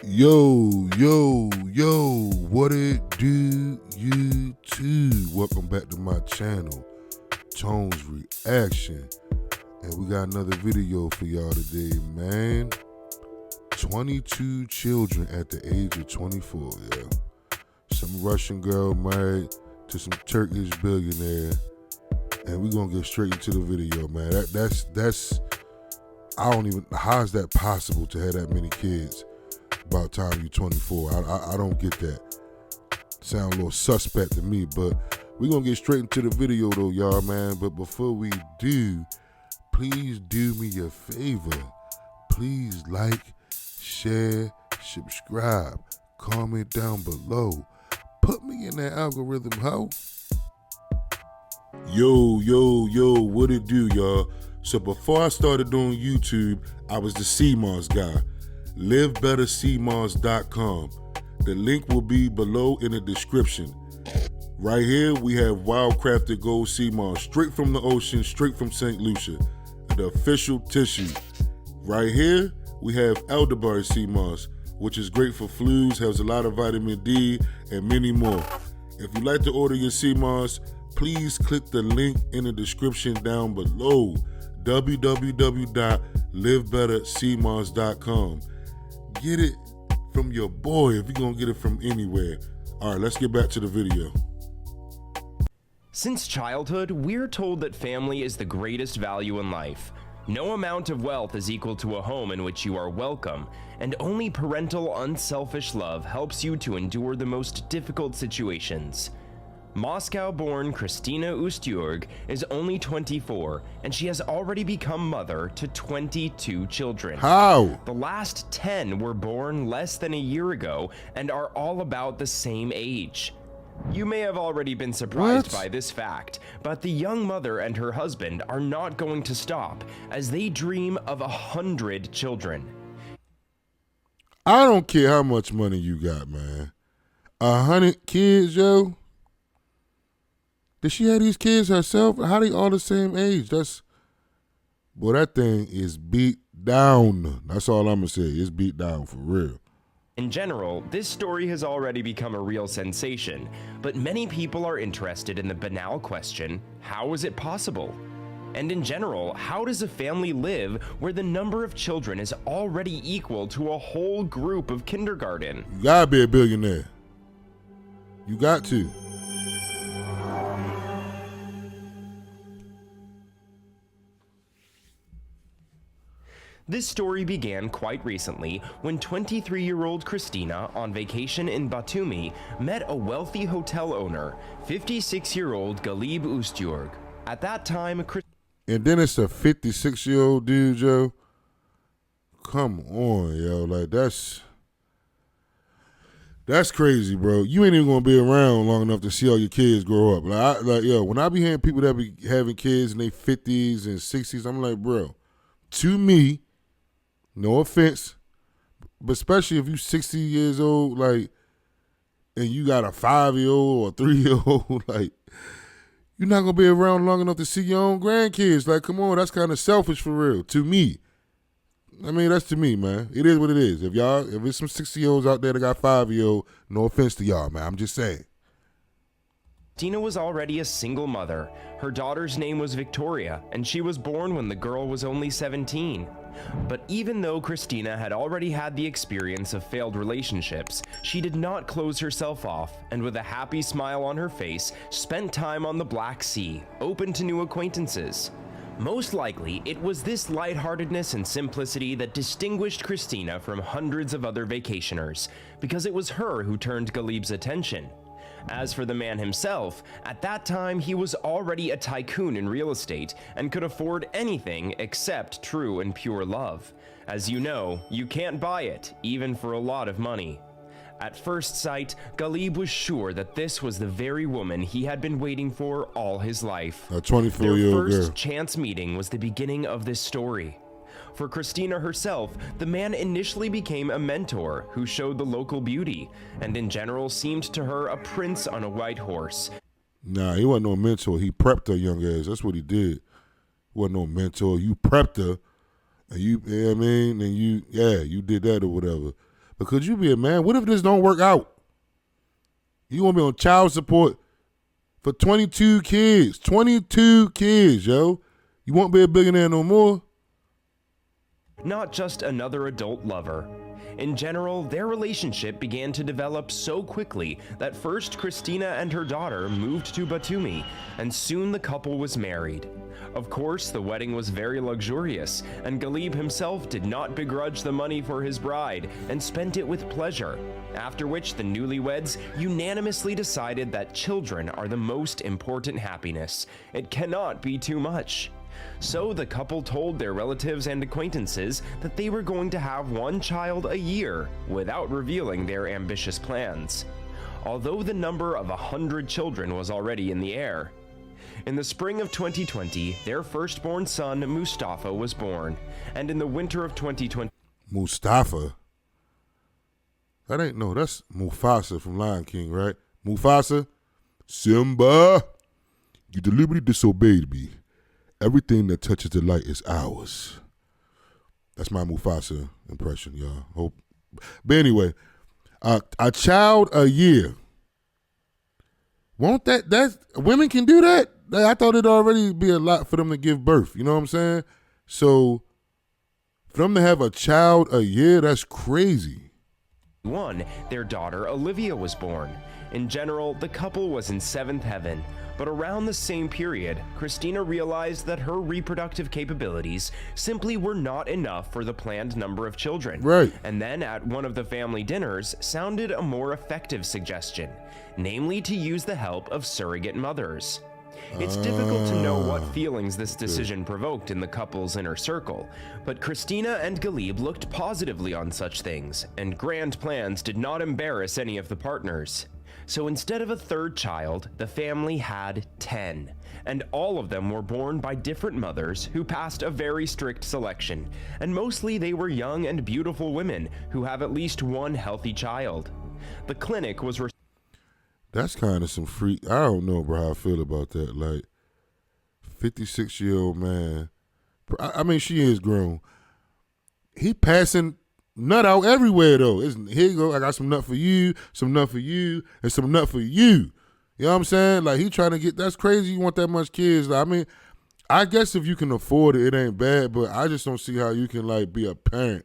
Yo, what it do, YouTube? Welcome back to my channel, Tones Reaction. And we got another video for y'all today, man. 22 children at the age of 24, yeah. Some Russian girl married to some Turkish billionaire. And we're gonna get straight into the video, man. That's I don't even, how is that possible to have that many kids about time you're 24? I don't get that. Sound a little suspect to me, but we're gonna get straight into the video though, y'all, man. But before we do, please do me a favor. Please like, share, subscribe, comment down below. Put me in that algorithm, ho. Yo, what it do, y'all? So before I started doing YouTube, I was the CMOS guy. LiveBetterCMOS.com. The link will be below in the description. Right here, we have Wildcrafted Gold CMOS, straight from the ocean, straight from St. Lucia, the official tissue. Right here, we have Elderberry CMOS, which is great for flus, has a lot of vitamin D, and many more. If you'd like to order your CMOS, please click the link in the description down below, www.livebettercmos.com. Get it from your boy if you're gonna get it from anywhere. All right, let's get back to the video. Since childhood, we're told that family is the greatest value in life. No amount of wealth is equal to a home in which you are welcome, and only parental unselfish love helps you to endure the most difficult situations. Moscow-born Kristina Ustyorg is only 24, and she has already become mother to 22 children. How? The last 10 were born less than a year ago and are all about the same age. You may have already been surprised by this fact, but the young mother and her husband are not going to stop, as they dream of 100 children. I don't care how much money you got, man. 100 kids, yo? Did she have these kids herself? How they all the same age? Boy, that thing is beat down. That's all I'm gonna say. It's beat down for real. In general, this story has already become a real sensation, but many people are interested in the banal question, how is it possible? And in general, how does a family live where the number of children is already equal to a whole group of kindergarten? You gotta be a billionaire. You got to. This story began quite recently when 23-year-old Kristina, on vacation in Batumi, met a wealthy hotel owner, 56-year-old Galib Ustyorg. At that time, And then it's a 56-year-old dude, yo. Come on, yo. Like, that's crazy, bro. You ain't even gonna be around long enough to see all your kids grow up. Yo, when I be hearing people that be having kids in their 50s and 60s, I'm like, bro, to me, no offense, but especially if you 60 years old, like, and you got a 5-year-old or a 3-year-old, like, you're not gonna be around long enough to see your own grandkids. Like, come on, that's kind of selfish for real. To me. I mean, that's to me, man. It is what it is. If it's some 60-year-olds out there that got 5-year-old, no offense to y'all, man. I'm just saying. Kristina was already a single mother. Her daughter's name was Victoria, and she was born when the girl was only 17. But even though Kristina had already had the experience of failed relationships, she did not close herself off, and with a happy smile on her face, spent time on the Black Sea, open to new acquaintances. Most likely, it was this lightheartedness and simplicity that distinguished Kristina from hundreds of other vacationers, because it was her who turned Galib's attention. As for the man himself, at that time he was already a tycoon in real estate and could afford anything except true and pure love. As you know, you can't buy it, even for a lot of money. At first sight, Galib was sure that this was the very woman he had been waiting for all his life. A 24-year-old Their girl. first chance meeting was the beginning of this story. For Kristina herself, the man initially became a mentor who showed the local beauty, and in general seemed to her a prince on a white horse. Nah, he wasn't no mentor. He prepped her young ass. That's what he did. Wasn't no mentor. You prepped her, and you know what I mean? And you did that or whatever. But could you be a man? What if this don't work out? You gonna be on child support for 22 kids. 22 kids, yo. You won't be a billionaire no more. Not just another adult lover. In general, their relationship began to develop so quickly that first Christina and her daughter moved to Batumi, and soon the couple was married. Of course, the wedding was very luxurious, and Galib himself did not begrudge the money for his bride and spent it with pleasure, after which the newlyweds unanimously decided that children are the most important happiness. It cannot be too much. So the couple told their relatives and acquaintances that they were going to have one child a year without revealing their ambitious plans, although the number of 100 children was already in the air. In the spring of 2020, their firstborn son, Mustafa, was born, and in the winter of 2020... Mustafa? That ain't, no, that's Mufasa from Lion King, right? Mufasa? Simba, you deliberately disobeyed me. Everything that touches the light is ours. That's my Mufasa impression, y'all. Hope. But anyway, a child a year. Won't that's women can do that? I thought it'd already be a lot for them to give birth. You know what I'm saying? So for them to have a child a year, that's crazy. Their daughter Olivia was born. In general, the couple was in seventh heaven, but around the same period, Christina realized that her reproductive capabilities simply were not enough for the planned number of children. Right. And then at one of the family dinners sounded a more effective suggestion, namely to use the help of surrogate mothers. It's difficult to know what feelings this decision provoked in the couple's inner circle, but Christina and Galib looked positively on such things, and grand plans did not embarrass any of the partners. So instead of a third child, the family had 10, and all of them were born by different mothers who passed a very strict selection, and mostly they were young and beautiful women who have at least one healthy child. The clinic was That's kind of some freak. I don't know, bro, how I feel about that. Like, 56-year-old man. I mean, she is grown. He passing nut out everywhere, though. Here you go. I got some nut for you, some nut for you, and some nut for you. You know what I'm saying? Like, he trying to get, that's crazy you want that much kids. Like, I mean, I guess if you can afford it, it ain't bad, but I just don't see how you can, like, be a parent,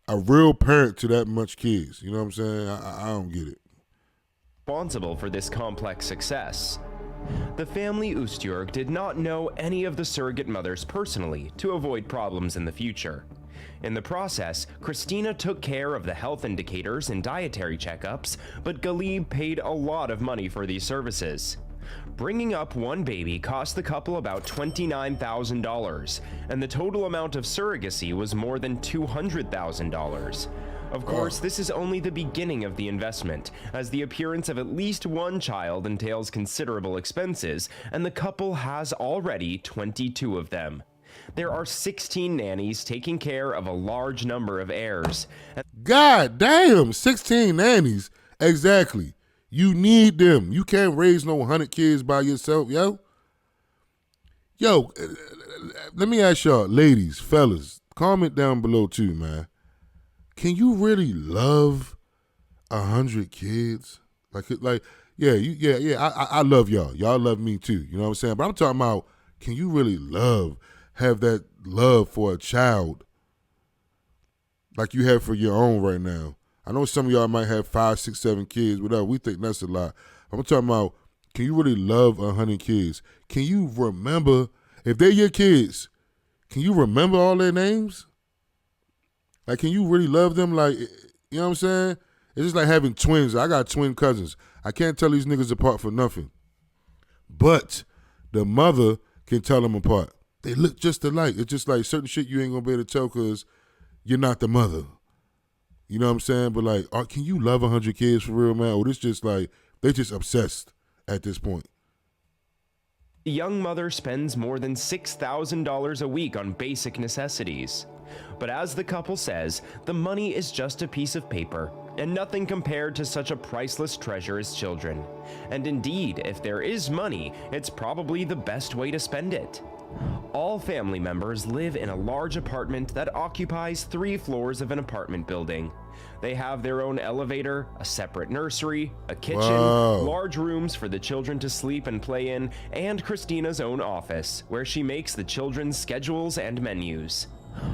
a real parent to that much kids. You know what I'm saying? I don't get it. Responsible for this complex success. The family Ustjorg did not know any of the surrogate mothers personally to avoid problems in the future. In the process, Christina took care of the health indicators and dietary checkups, but Galib paid a lot of money for these services. Bringing up one baby cost the couple about $29,000, and the total amount of surrogacy was more than $200,000. Of course, this is only the beginning of the investment, as the appearance of at least one child entails considerable expenses, and the couple has already 22 of them. There are 16 nannies taking care of a large number of heirs. God damn, 16 nannies. Exactly. You need them. You can't raise no 100 kids by yourself, yo. Yo, let me ask y'all, ladies, fellas, comment down below too, man. Can you really love 100 kids? Yeah. I love y'all. Y'all love me too. You know what I'm saying? But I'm talking about, can you really have that love for a child like you have for your own right now? I know some of y'all might have 5, 6, 7 kids, whatever. We think that's a lot. I'm talking about, can you really love 100 kids? Can you remember, if they're your kids, can you remember all their names? Like, can you really love them? Like, you know what I'm saying? It's just like having twins. I got twin cousins. I can't tell these niggas apart for nothing. But the mother can tell them apart. They look just alike. It's just like certain shit you ain't gonna be able to tell because you're not the mother. You know what I'm saying? But like, can you love 100 kids for real, man? Or this just like, they just obsessed at this point. The young mother spends more than $6,000 a week on basic necessities. But as the couple says, the money is just a piece of paper, and nothing compared to such a priceless treasure as children. And indeed, if there is money, it's probably the best way to spend it. All family members live in a large apartment that occupies 3 floors of an apartment building. They have their own elevator, a separate nursery, a kitchen, Wow. large rooms for the children to sleep and play in, and Christina's own office, where she makes the children's schedules and menus.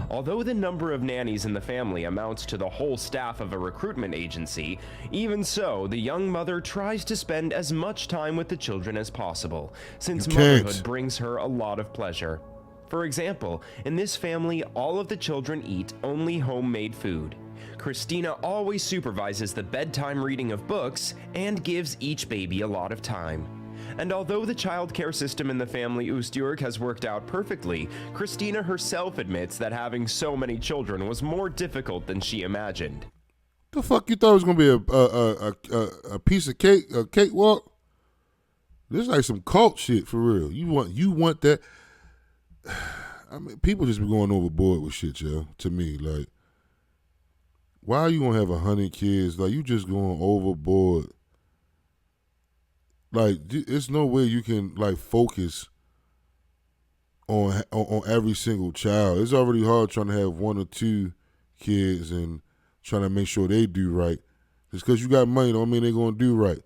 Although the number of nannies in the family amounts to the whole staff of a recruitment agency, even so, the young mother tries to spend as much time with the children as possible, since You can't. motherhood brings her a lot of pleasure. For example, in this family, all of the children eat only homemade food. Christina always supervises the bedtime reading of books and gives each baby a lot of time. And although the childcare system in the family Ustjorg has worked out perfectly, Christina herself admits that having so many children was more difficult than she imagined. The fuck you thought it was gonna be a piece of cake, a cakewalk? This is like some cult shit for real. You want that? I mean, people just be going overboard with shit, yo. To me, like, why are you gonna have 100 kids? Like, you just going overboard. Like, it's no way you can like focus on every single child. It's already hard trying to have 1 or 2 kids and trying to make sure they do right. Just because you got money don't mean they're gonna do right.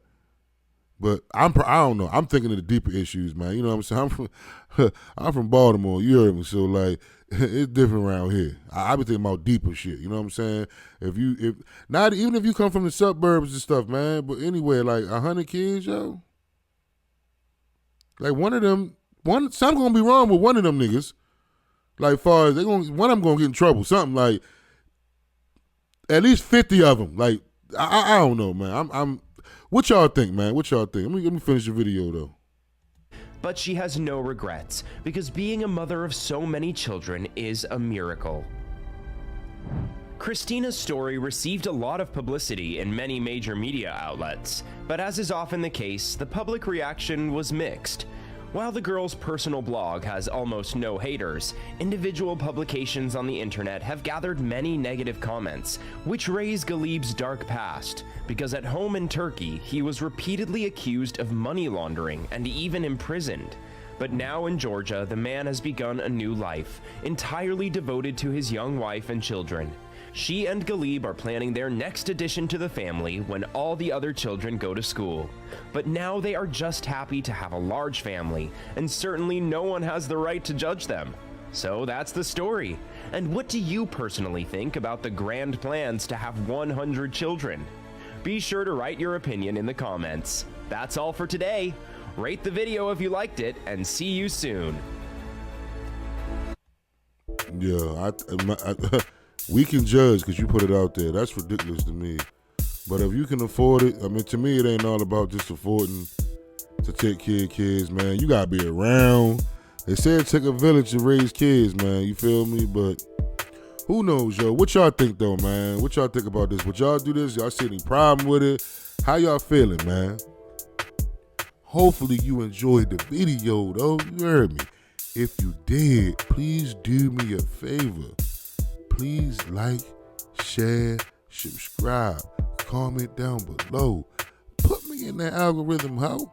But I don't know. I'm thinking of the deeper issues, man. You know what I'm saying? I'm from Baltimore. You heard me. So like, it's different around here. I be thinking about deeper shit. You know what I'm saying? Even if you come from the suburbs and stuff, man. But anyway, like 100 kids, yo. Like one of them, something gonna be wrong with one of them niggas. Like far as one of them gonna get in trouble. Something like at least 50 of them. Like I don't know, man. I'm. What y'all think, man? What y'all think? Let me finish the video though. But she has no regrets, because being a mother of so many children is a miracle. Christina's story received a lot of publicity in many major media outlets, but as is often the case, the public reaction was mixed. While the girl's personal blog has almost no haters, individual publications on the internet have gathered many negative comments, which raise Galib's dark past, because at home in Turkey, he was repeatedly accused of money laundering and even imprisoned. But now in Georgia, the man has begun a new life, entirely devoted to his young wife and children. She and Galib are planning their next addition to the family when all the other children go to school. But now they are just happy to have a large family, and certainly no one has the right to judge them. So that's the story. And what do you personally think about the grand plans to have 100 children? Be sure to write your opinion in the comments. That's all for today. Rate the video if you liked it, and see you soon. Yeah, we can judge because you put it out there. That's ridiculous to me. But if you can afford it, I mean, to me, it ain't all about just affording to take care of kids, man. You got to be around. They say it took a village to raise kids, man. You feel me? But who knows, yo? What y'all think, though, man? What y'all think about this? Would y'all do this? Y'all see any problem with it? How y'all feeling, man? Hopefully you enjoyed the video, though. You heard me. If you did, please do me a favor. Please like, share, subscribe, comment down below. Put me in that algorithm, ho.